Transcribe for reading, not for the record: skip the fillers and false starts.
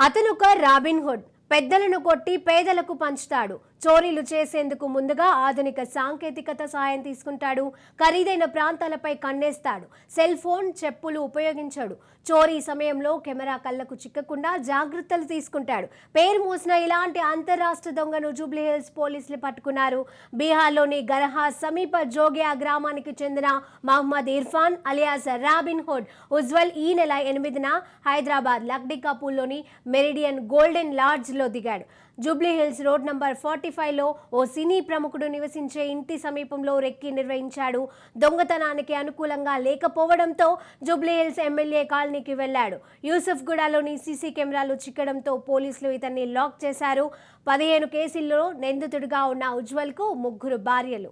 అతను ఒక robin hood. పెద్దలను కొట్టి పేదలకు పంచుతాడు. చోరీలు చేసేందుకు ముందుగా ఆధునిక సాంకేతికత సహాయం తీసుకుంటాడు. ఖరీదైన ప్రాంతాలపై కన్నేస్తాడు. సెల్ ఫోన్, చెప్పులు ఉపయోగించాడు. చోరీ సమయంలో కెమెరా కళ్లకు చిక్కకుండా జాగ్రత్తలు తీసుకుంటాడు. పేరు మోసిన ఇలాంటి అంతరాష్ట్ర దొంగను జూబ్లీహిల్స్ పోలీసులు పట్టుకున్నారు. బీహార్లోని గరహా సమీప జోగియా గ్రామానికి చెందిన Mohammed Irfan alias Robin Hood Ujjwal ఈ నెల 8న హైదరాబాద్ లక్డీ కపూర్లోని మెరిడియన్ గోల్డెన్ లాడ్జ్ లో దిగాడు. జూబ్లీహిల్స్ రోడ్ నంబర్ 45లో ఓ సినీ ప్రముఖుడు నివసించే ఇంటి సమీపంలో రెక్కి నిర్వహించాడు. దొంగతనానికి అనుకూలంగా లేకపోవడంతో జూబ్లీహిల్స్ ఎమ్మెల్యే కాలనీకి వెళ్లాడు. యూసుఫ్గూడలోని సీసీ కెమెరాలు చిక్కడంతో పోలీసులు ఇతన్ని లాక్ చేశారు. 15 కేసుల్లో నిందితుడిగా ఉన్న ఉజ్వల్కు 3 భార్యలు.